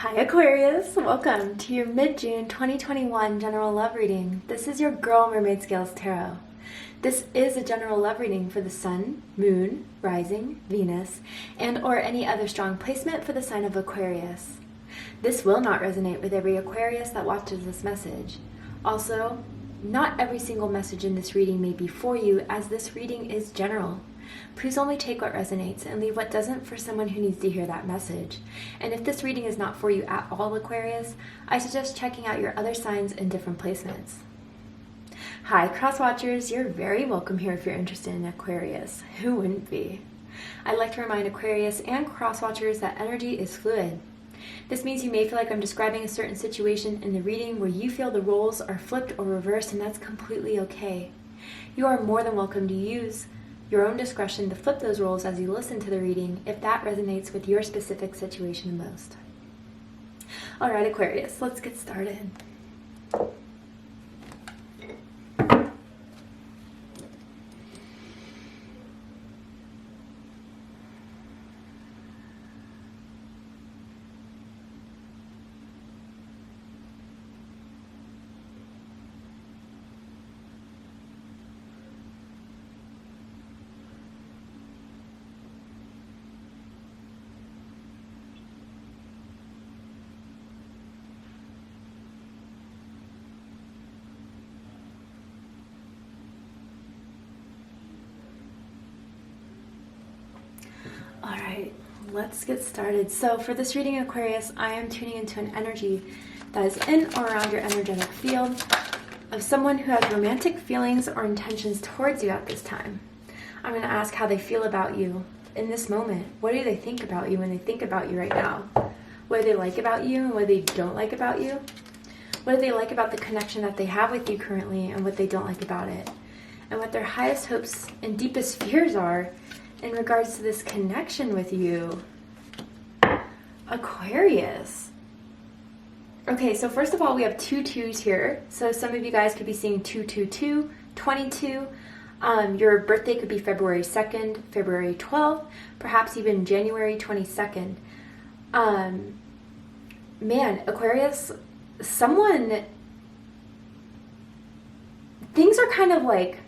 Hi Aquarius, welcome to your mid-June 2021 general love reading. This is your girl Mermaid Scales Tarot. This is a general love reading for the Sun, Moon, Rising, Venus, and or any other strong placement for the sign of Aquarius. This will not resonate with every Aquarius that watches this message. Also, not every single message in this reading may be for you, as this reading is general. Please only take what resonates and leave what doesn't for someone who needs to hear that message. And if this reading is not for you at all, Aquarius, I suggest checking out your other signs in different placements. Hi cross watchers, you're very welcome here if you're interested in Aquarius. Who wouldn't be? I'd like to remind Aquarius and cross watchers that energy is fluid. This means you may feel like I'm describing a certain situation in the reading where you feel the roles are flipped or reversed, and that's completely okay. You are more than welcome to use your own discretion to flip those roles as you listen to the reading if that resonates with your specific situation the most. Alright Aquarius, let's get started. Alright, let's get started. So for this reading, Aquarius, I am tuning into an energy that is in or around your energetic field of someone who has romantic feelings or intentions towards you at this time. I'm going to ask how they feel about you in this moment. What do they think about you when they think about you right now? What do they like about you and what they don't like about you? What do they like about the connection that they have with you currently and what they don't like about it? And what their highest hopes and deepest fears are in regards to this connection with you, Aquarius. Okay, so first of all, we have two twos here. So some of you guys could be seeing 222, 22. Your birthday could be February 2nd, February 12th, perhaps even January 22nd. Man, Aquarius, things are kind of like,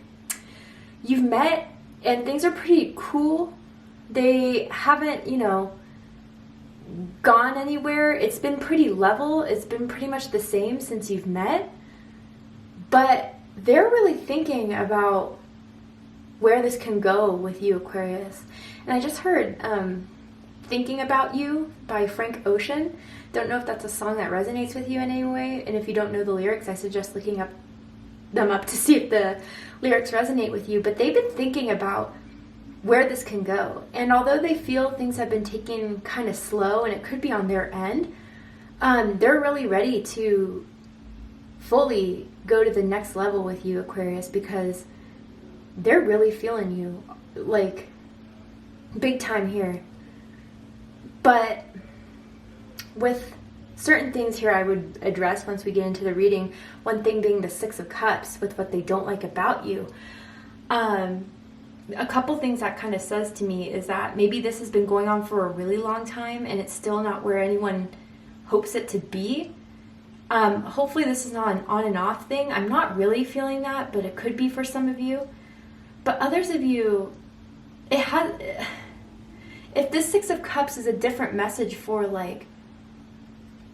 you've met and things are pretty cool. They haven't, gone anywhere. It's been pretty level. It's been pretty much the same since you've met. But they're really thinking about where this can go with you, Aquarius. And I just heard Thinking About You by Frank Ocean. Don't know if that's a song that resonates with you in any way. And if you don't know the lyrics, I suggest looking them up to see if the lyrics resonate with you. But they've been thinking about where this can go, and although they feel things have been taken kind of slow and it could be on their end, they're really ready to fully go to the next level with you, Aquarius, because they're really feeling you like big time here. But with certain things here I would address once we get into the reading, one thing being the Six of Cups with what they don't like about you. A couple things that kind of says to me is that maybe this has been going on for a really long time and it's still not where anyone hopes it to be. Hopefully this is not an on and off thing. I'm not really feeling that, but it could be for some of you. But others of you, if this Six of Cups is a different message for like,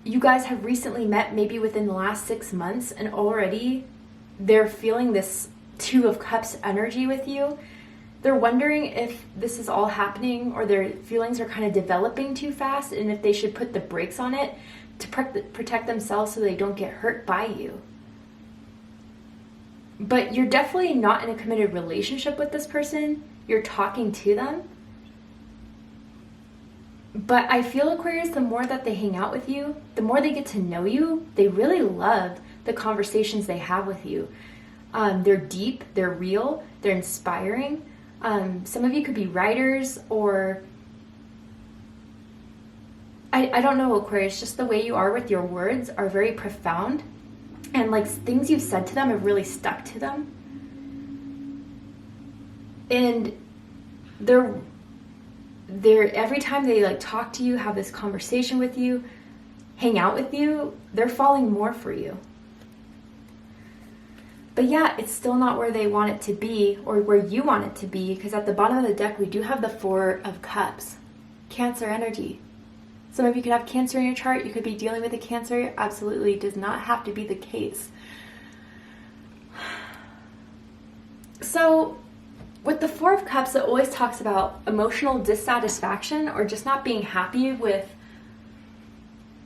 you guys have recently met maybe within the last 6 months and already they're feeling this Two of Cups energy with you. They're wondering if this is all happening or their feelings are kind of developing too fast and if they should put the brakes on it to protect themselves so they don't get hurt by you. But you're definitely not in a committed relationship with this person. You're talking to them. But I feel, Aquarius, the more that they hang out with you, the more they get to know you, they really love the conversations they have with you. They're deep, they're real, they're inspiring. Some of you could be writers or I don't know, Aquarius, just the way you are with your words are very profound, and like things you've said to them have really stuck to them. And they're every time they like talk to you, have this conversation with you, hang out with you, they're falling more for you. But yeah, it's still not where they want it to be or where you want it to be, because at the bottom of the deck, we do have the Four of Cups, Cancer energy. Some of you could have Cancer in your chart. You could be dealing with a Cancer. Absolutely does not have to be the case. So with the Four of Cups, it always talks about emotional dissatisfaction or just not being happy with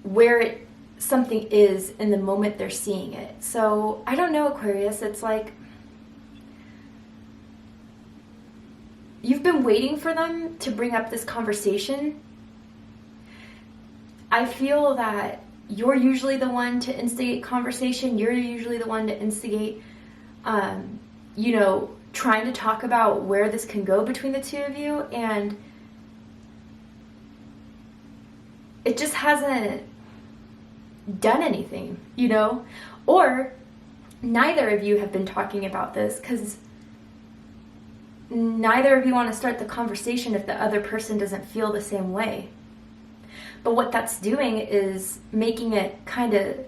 where something is in the moment they're seeing it. So I don't know, Aquarius, it's like you've been waiting for them to bring up this conversation. I feel that you're usually the one to instigate conversation. You're usually the one to instigate, you know, trying to talk about where this can go between the two of you, and it just hasn't done anything, you know? Or neither of you have been talking about this because neither of you want to start the conversation if the other person doesn't feel the same way. But what that's doing is making it kind of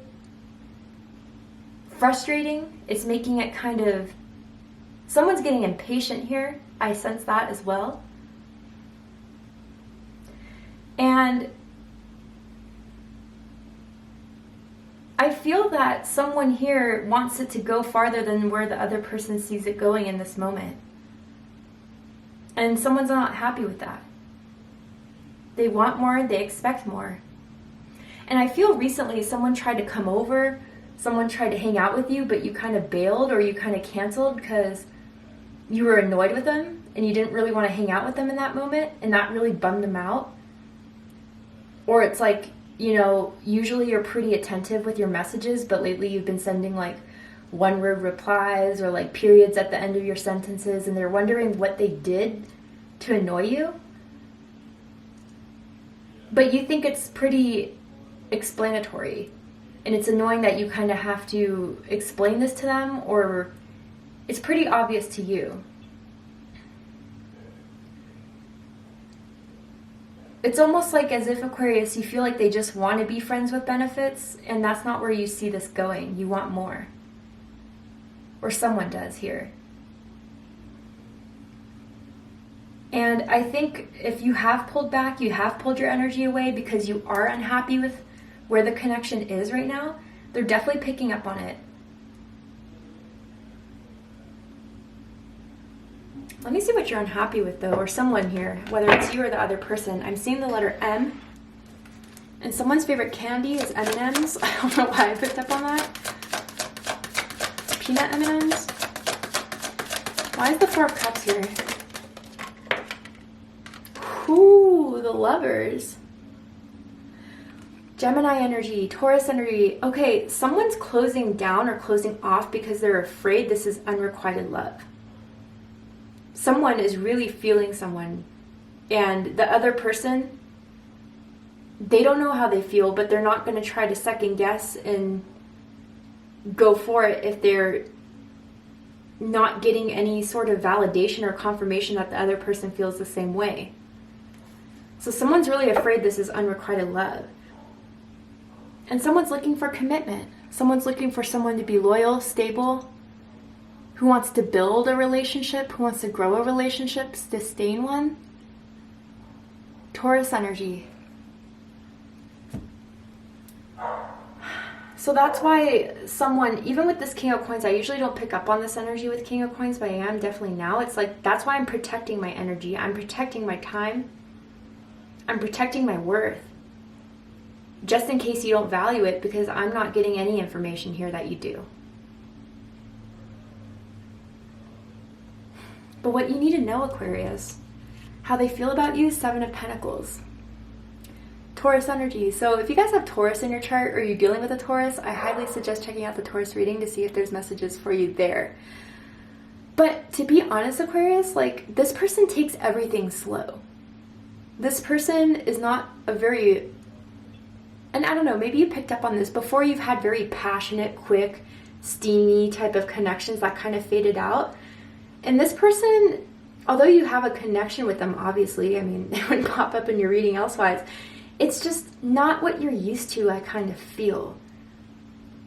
frustrating. It's making it kind of, someone's getting impatient here. I sense that as well. And I feel that someone here wants it to go farther than where the other person sees it going in this moment. And someone's not happy with that. They want more, they expect more. And I feel recently someone tried to come over, someone tried to hang out with you, but you kind of bailed or you kind of canceled because you were annoyed with them and you didn't really want to hang out with them in that moment, and that really bummed them out. Or it's like, you know, usually you're pretty attentive with your messages, but lately you've been sending like one-word replies or like periods at the end of your sentences, and they're wondering what they did to annoy you. But you think it's pretty explanatory, and it's annoying that you kind of have to explain this to them, or it's pretty obvious to you. It's almost like as if, Aquarius, you feel like they just want to be friends with benefits, and that's not where you see this going. You want more. Or someone does here. And I think if you have pulled back, you have pulled your energy away because you are unhappy with where the connection is right now, they're definitely picking up on it. Let me see what you're unhappy with, though, or someone here, whether it's you or the other person. I'm seeing the letter M, and someone's favorite candy is M&Ms. I don't know why I picked up on that. Peanut M&Ms. Why is the Four of Cups here? Ooh, the Lovers. Gemini energy, Taurus energy. Okay, someone's closing down or closing off because they're afraid this is unrequited love. Someone is really feeling someone, and the other person, they don't know how they feel, but they're not going to try to second guess and go for it if they're not getting any sort of validation or confirmation that the other person feels the same way. So someone's really afraid this is unrequited love. And someone's looking for commitment. Someone's looking for someone to be loyal, stable, who wants to build a relationship, who wants to grow a relationship, sustain one. Taurus energy. So that's why someone, even with this King of Coins, I usually don't pick up on this energy with King of Coins, but I am definitely now. It's like, that's why I'm protecting my energy. I'm protecting my time. I'm protecting my worth. Just in case you don't value it, because I'm not getting any information here that you do. But what you need to know, Aquarius, how they feel about you, Seven of Pentacles. Taurus energy. So if you guys have Taurus in your chart or you're dealing with a Taurus, I highly suggest checking out the Taurus reading to see if there's messages for you there. But to be honest, Aquarius, like, this person takes everything slow. This person is not a very, and I don't know, maybe you picked up on this, before you've had very passionate, quick, steamy type of connections that kind of faded out. And this person, although you have a connection with them, obviously, I mean, it wouldn't pop up in your reading elsewise, it's just not what you're used to, I kind of feel.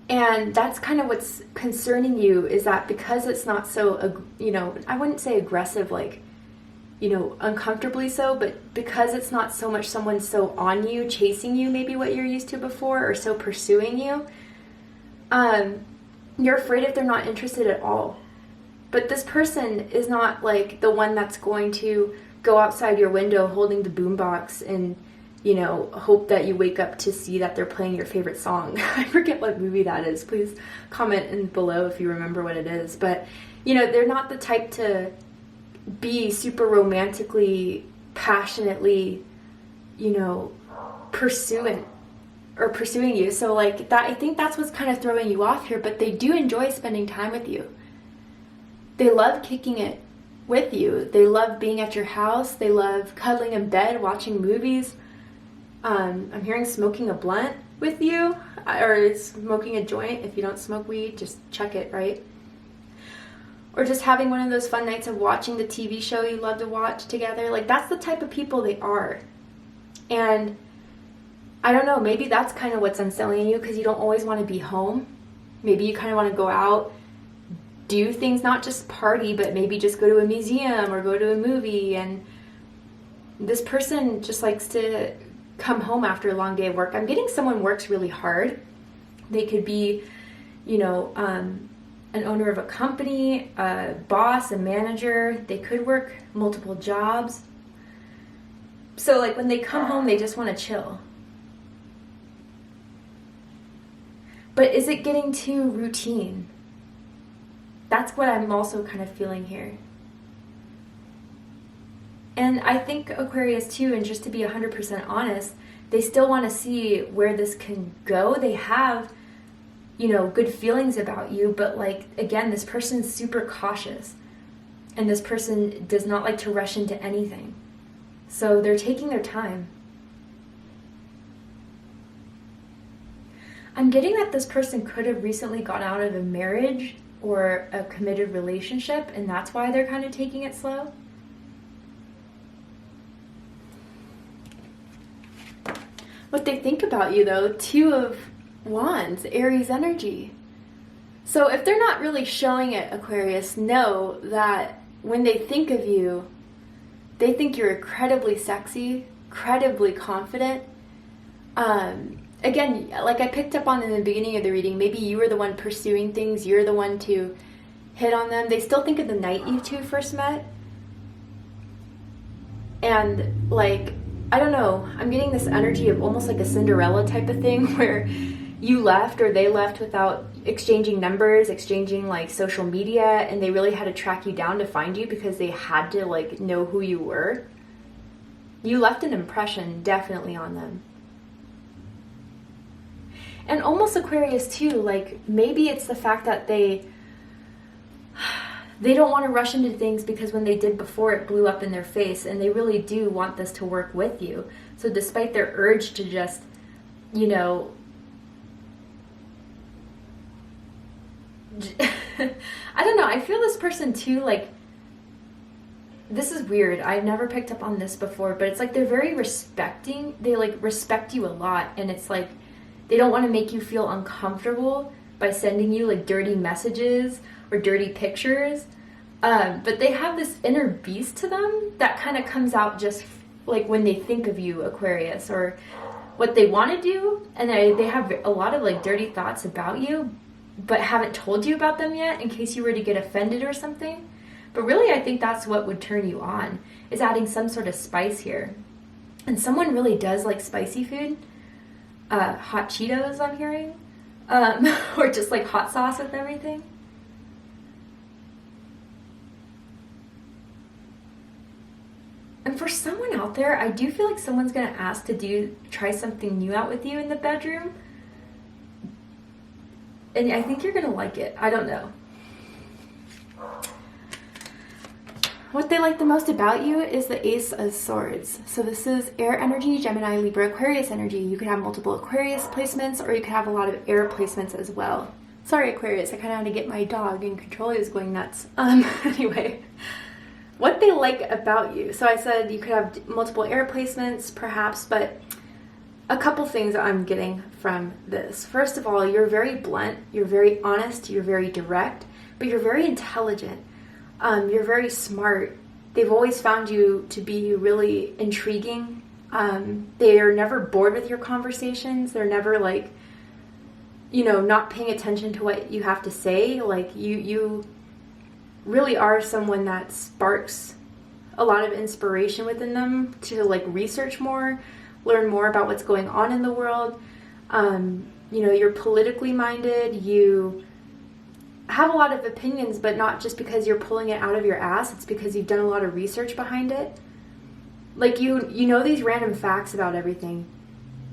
And that's kind of what's concerning you, is that because it's not so, you know, I wouldn't say aggressive, like, you know, uncomfortably so, but because it's not so much someone so on you, chasing you, maybe what you're used to before, or so pursuing you, you're afraid if they're not interested at all. But this person is not like the one that's going to go outside your window holding the boombox and, you know, hope that you wake up to see that they're playing your favorite song. I forget what movie that is. Please comment in below if you remember what it is. But, you know, they're not the type to be super romantically, passionately, you know, pursuing you. So like that, I think that's what's kind of throwing you off here, but they do enjoy spending time with you. They love kicking it with you. They love being at your house. They love cuddling in bed, watching movies. I'm hearing smoking a blunt with you, or smoking a joint. If you don't smoke weed, just check it, right? Or just having one of those fun nights of watching the TV show you love to watch together. Like, that's the type of people they are. And I don't know, maybe that's kind of what's unsettling you, because you don't always want to be home. Maybe you kind of want to go out, do things, not just party, but maybe just go to a museum or go to a movie. And this person just likes to come home after a long day of work. I'm getting someone works really hard. They could be, you know, an owner of a company, a boss, a manager. They could work multiple jobs. So like when they come home, they just want to chill. But is it getting too routine? That's what I'm also kind of feeling here. And I think Aquarius too, and just to be 100% honest, they still want to see where this can go. They have, you know, good feelings about you, but like, again, this person's super cautious, and this person does not like to rush into anything. So they're taking their time. I'm getting that this person could have recently got out of a marriage or a committed relationship, and that's why they're kind of taking it slow. What they think about you, though, Two of Wands, Aries energy. So if they're not really showing it, Aquarius, know that when they think of you, they think you're incredibly sexy, incredibly confident. Again, like I picked up on in the beginning of the reading, maybe you were the one pursuing things, you're the one to hit on them. They still think of the night you two first met. And like, I don't know, I'm getting this energy of almost like a Cinderella type of thing where you left or they left without exchanging numbers, exchanging like social media, and they really had to track you down to find you because they had to like know who you were. You left an impression definitely on them. And almost Aquarius too, like maybe it's the fact that they don't want to rush into things because when they did before, it blew up in their face, and they really do want this to work with you. So despite their urge to just, you know, I don't know, I feel this person too, like, this is weird. I've never picked up on this before, but it's like they're very respecting. They like respect you a lot, and it's like they don't want to make you feel uncomfortable by sending you like dirty messages or dirty pictures. But they have this inner beast to them that kind of comes out just like when they think of you, Aquarius, or what they want to do. And they have a lot of like dirty thoughts about you, but haven't told you about them yet in case you were to get offended or something. But really, I think that's what would turn you on, is adding some sort of spice here. And someone really does like spicy food. Hot Cheetos, I'm hearing. Or just like hot sauce with everything. And for someone out there, I do feel like someone's going to ask to try something new out with you in the bedroom. And I think you're going to like it. I don't know. What they like the most about you is the Ace of Swords. So this is air energy, Gemini, Libra, Aquarius energy. You could have multiple Aquarius placements, or you could have a lot of air placements as well. Sorry, Aquarius, I kind of had to get my dog in control. He was going nuts. Anyway, what they like about you. So I said you could have multiple air placements, perhaps, but a couple things I'm getting from this. First of all, you're very blunt, you're very honest, you're very direct, but you're very intelligent. You're very smart. They've always found you to be really intriguing. They are never bored with your conversations. They're never like, you know, not paying attention to what you have to say. Like you really are someone that sparks a lot of inspiration within them to like research more, learn more about what's going on in the world. You know, you're politically minded. You have a lot of opinions, but not just because you're pulling it out of your ass. It's because you've done a lot of research behind it. Like you know these random facts about everything.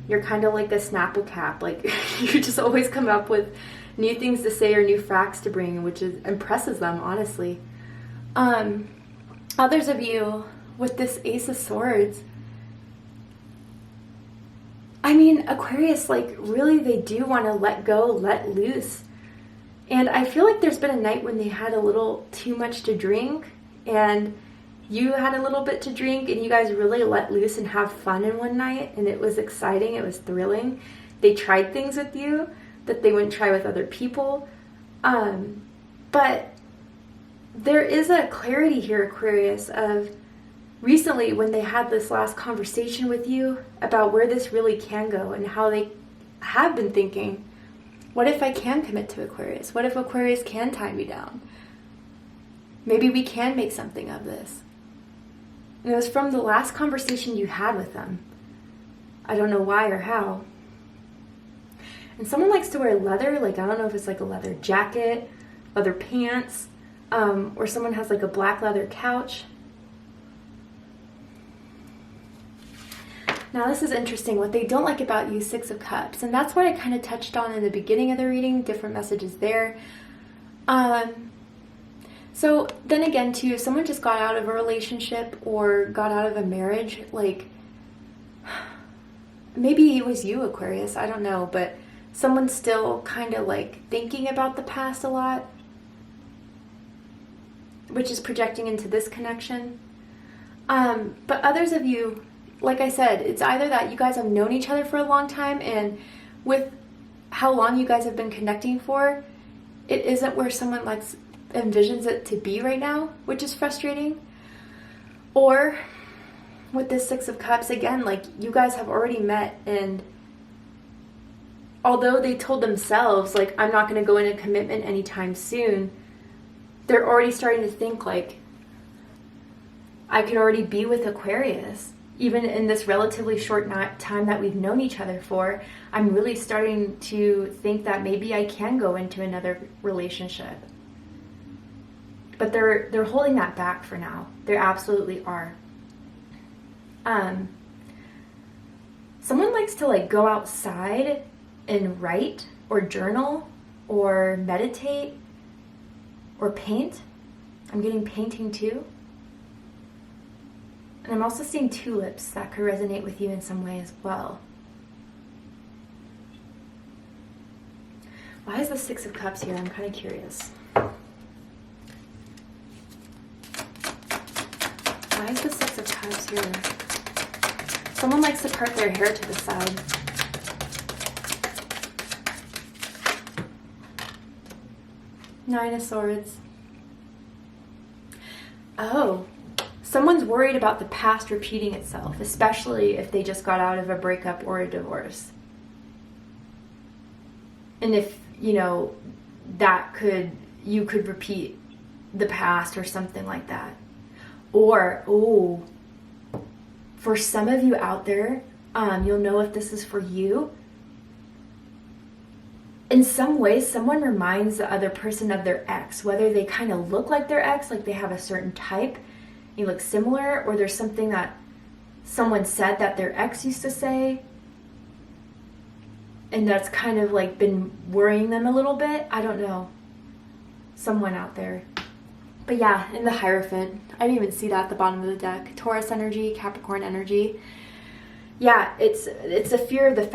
You're kind of like a Snapple cap. Like you just always come up with new things to say or new facts to bring, which impresses them, honestly. Others of you with this Ace of Swords, I mean, Aquarius, like really they do want to let go, let loose. And I feel like there's been a night when they had a little too much to drink and you had a little bit to drink and you guys really let loose and have fun in one night, and it was exciting, it was thrilling. They tried things with you that they wouldn't try with other people. But there is a clarity here, Aquarius, of recently when they had this last conversation with you about where this really can go and how they have been thinking, what if I can commit to Aquarius? What if Aquarius can tie me down? Maybe we can make something of this. And it was from the last conversation you had with them. I don't know why or how. And someone likes to wear leather, like I don't know if it's like a leather jacket, leather pants, or someone has like a black leather couch. Now this is interesting. What they don't like about you, Six of Cups. And that's what I kind of touched on in the beginning of the reading, different messages there. So then again too, if someone just got out of a relationship or got out of a marriage, like maybe it was you, Aquarius, I don't know, but someone's still kind of like thinking about the past a lot, which is projecting into this connection. But others of you, like I said, it's either that you guys have known each other for a long time, and with how long you guys have been connecting for, it isn't where someone envisions it to be right now, which is frustrating. Or with this Six of Cups, again, like you guys have already met, and although they told themselves like I'm not going to go into commitment anytime soon, they're already starting to think like I could already be with Aquarius. Even in this relatively short time that we've known each other for, I'm really starting to think that maybe I can go into another relationship. But they're holding that back for now. They absolutely are. Someone likes to like go outside and write or journal or meditate or paint. I'm getting painting too. And I'm also seeing tulips that could resonate with you in some way as well. Why is the Six of Cups here? I'm kind of curious. Why is the Six of Cups here? Someone likes to part their hair to the side. Nine of Swords. Oh. Someone's worried about the past repeating itself, especially if they just got out of a breakup or a divorce. And if, you know, you could repeat the past or something like that. Or, for some of you out there, you'll know if this is for you. In some ways, someone reminds the other person of their ex, whether they kind of look like their ex, like they have a certain type, you look similar, or there's something that someone said that their ex used to say, and that's kind of like been worrying them a little bit. I don't know. Someone out there. But yeah, in the Hierophant, I didn't even see that at the bottom of the deck. Taurus energy, Capricorn energy. Yeah, it's the fear of the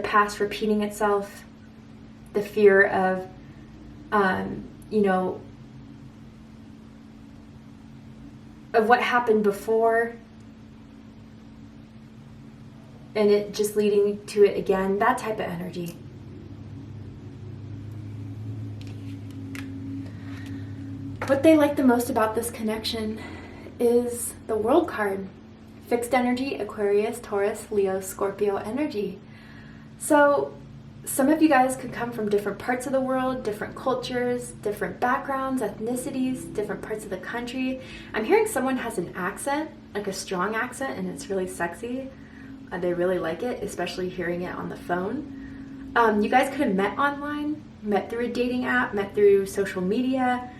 past repeating itself, the fear of, of what happened before, and it just leading to it again, that type of energy. What they like the most about this connection is the World card. Fixed energy, Aquarius, Taurus, Leo, Scorpio energy. So some of you guys could come from different parts of the world, different cultures, different backgrounds, ethnicities, different parts of the country. I'm hearing someone has an accent, like a strong accent, and it's really sexy. They really like it, especially hearing it on the phone. You guys could have met online, met through a dating app, met through social media.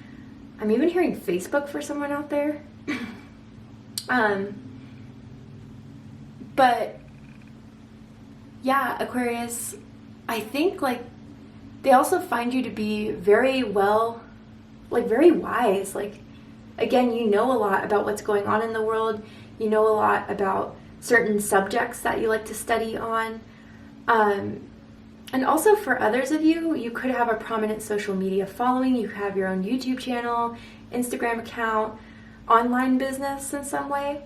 I'm even hearing Facebook for someone out there. But yeah, Aquarius, I think like they also find you to be very well, like very wise. Like, again, you know a lot about what's going on in the world. You know a lot about certain subjects that you like to study on. And also for others of you, you could have a prominent social media following. You have your own YouTube channel, Instagram account, online business in some way.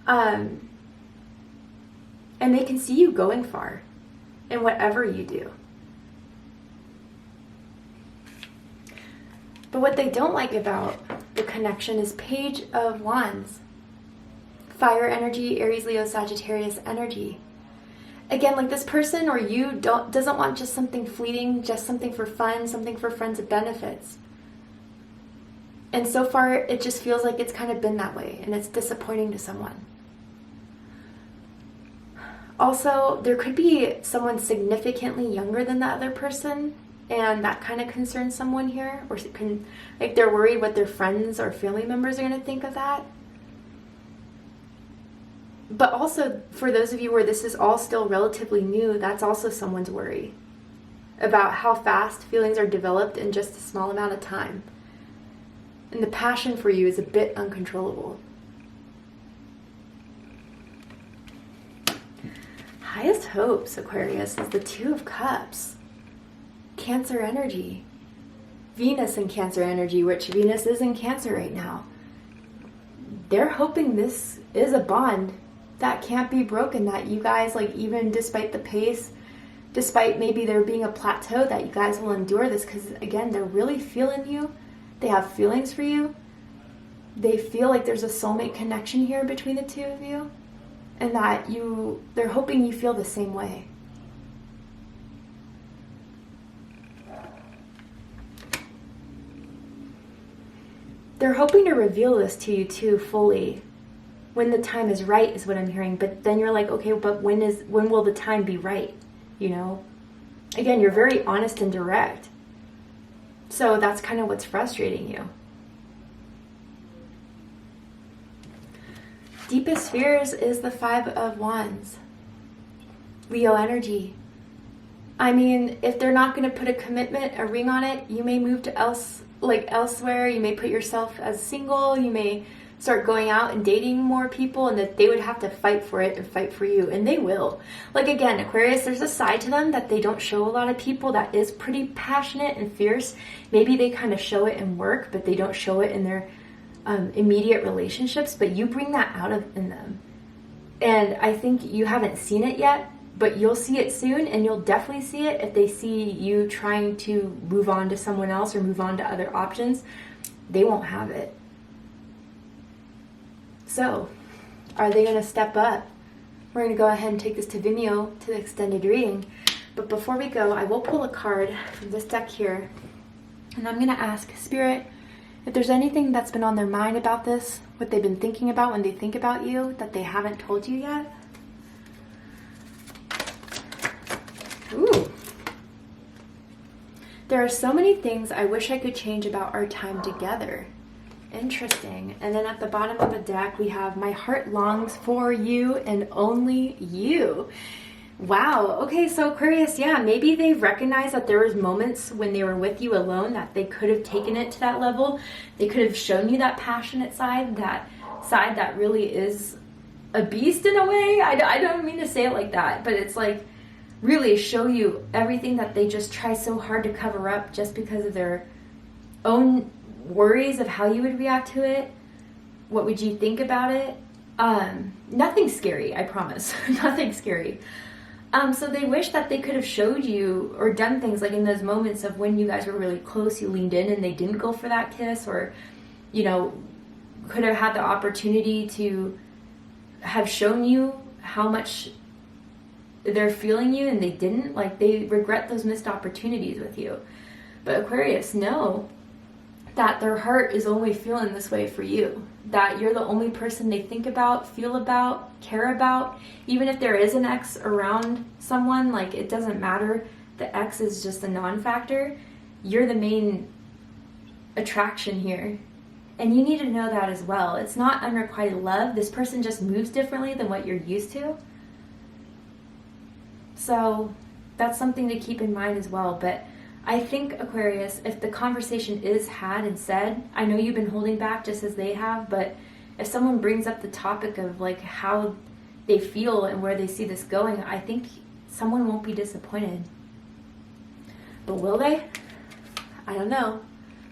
And they can see you going far in whatever you do. But what they don't like about the connection is Page of Wands. Fire energy, Aries, Leo, Sagittarius energy. Again, like this person or you doesn't want just something fleeting, just something for fun, something for friends and benefits. And so far, it just feels like it's kind of been that way, and it's disappointing to someone. Also, there could be someone significantly younger than the other person, and that kind of concerns someone here, or like they're worried what their friends or family members are going to think of that. But also, for those of you where this is all still relatively new, that's also someone's worry about how fast feelings are developed in just a small amount of time. And the passion for you is a bit uncontrollable. Highest hopes, Aquarius, is the Two of Cups. Cancer energy. Venus in Cancer energy, which Venus is in Cancer right now. They're hoping this is a bond that can't be broken, that you guys, like, even despite the pace, despite maybe there being a plateau, that you guys will endure this, because again, they're really feeling you. They have feelings for you. They feel like there's a soulmate connection here between the two of you, and that they're hoping you feel the same way. They're hoping to reveal this to you too fully when the time is right, is what I'm hearing. But then you're like, okay, but when will the time be right? You know? Again, you're very honest and direct. So that's kind of what's frustrating you. Deepest fears is the Five of Wands. Leo energy. I mean, if they're not going to put a commitment, a ring on it, you may move to elsewhere. You may put yourself as single. You may start going out and dating more people, and that they would have to fight for it and fight for you, and they will. Like, again, Aquarius, there's a side to them that they don't show a lot of people that is pretty passionate and fierce. Maybe they kind of show it in work, but they don't show it in their immediate relationships, but you bring that out in them. And I think you haven't seen it yet, but you'll see it soon, and you'll definitely see it if they see you trying to move on to someone else or move on to other options. They won't have it. So, are they going to step up? We're going to go ahead and take this to Vimeo to the extended reading. But before we go, I will pull a card from this deck here. And I'm going to ask Spirit if there's anything that's been on their mind about this, what they've been thinking about when they think about you, that they haven't told you yet. Ooh. There are so many things I wish I could change about our time together. Interesting. And then at the bottom of the deck, we have my heart longs for you and only you. Wow. Okay, so Aquarius, yeah, maybe they've recognized that there was moments when they were with you alone that they could have taken it to that level. They could have shown you that passionate side that really is a beast in a way. I don't mean to say it like that, but it's like really show you everything that they just try so hard to cover up just because of their own worries of how you would react to it. What would you think about it? Nothing scary, I promise. Nothing scary. So they wish that they could have showed you or done things like in those moments of when you guys were really close, you leaned in and they didn't go for that kiss, or, you know, could have had the opportunity to have shown you how much they're feeling you and they didn't. Like, they regret those missed opportunities with you. But Aquarius, know that their heart is only feeling this way for you. That you're the only person they think about, feel about, care about. Even if there is an ex around someone, like, it doesn't matter. The ex is just a non-factor. You're the main attraction here. And you need to know that as well. It's not unrequited love. This person just moves differently than what you're used to. So that's something to keep in mind as well. But I think, Aquarius, if the conversation is had and said, I know you've been holding back just as they have, but if someone brings up the topic of like how they feel and where they see this going, I think someone won't be disappointed. But will they? I don't know.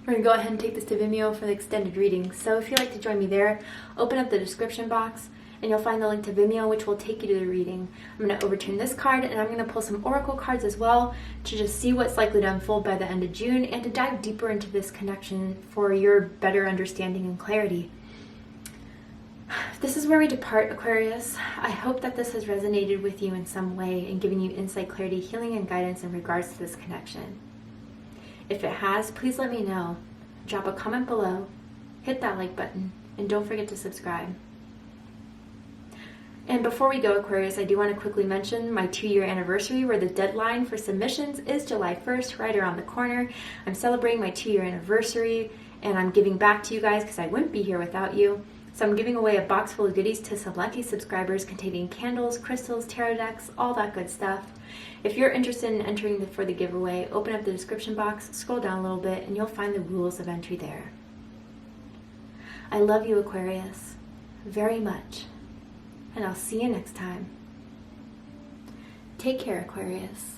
We're going to go ahead and take this to Vimeo for the extended reading. So if you'd like to join me there, open up the description box and you'll find the link to Vimeo, which will take you to the reading. I'm going to overturn this card, and I'm going to pull some oracle cards as well to just see what's likely to unfold by the end of June and to dive deeper into this connection for your better understanding and clarity. This is where we depart, Aquarius. I hope that this has resonated with you in some way and given you insight, clarity, healing, and guidance in regards to this connection. If it has, please let me know. Drop a comment below, hit that like button, and don't forget to subscribe. And before we go, Aquarius, I do want to quickly mention my 2-year anniversary, where the deadline for submissions is July 1st, right around the corner. I'm celebrating my 2-year anniversary, and I'm giving back to you guys because I wouldn't be here without you. So I'm giving away a box full of goodies to some lucky subscribers containing candles, crystals, tarot decks, all that good stuff. If you're interested in entering for the giveaway, open up the description box, scroll down a little bit, and you'll find the rules of entry there. I love you, Aquarius, very much. And I'll see you next time. Take care, Aquarius.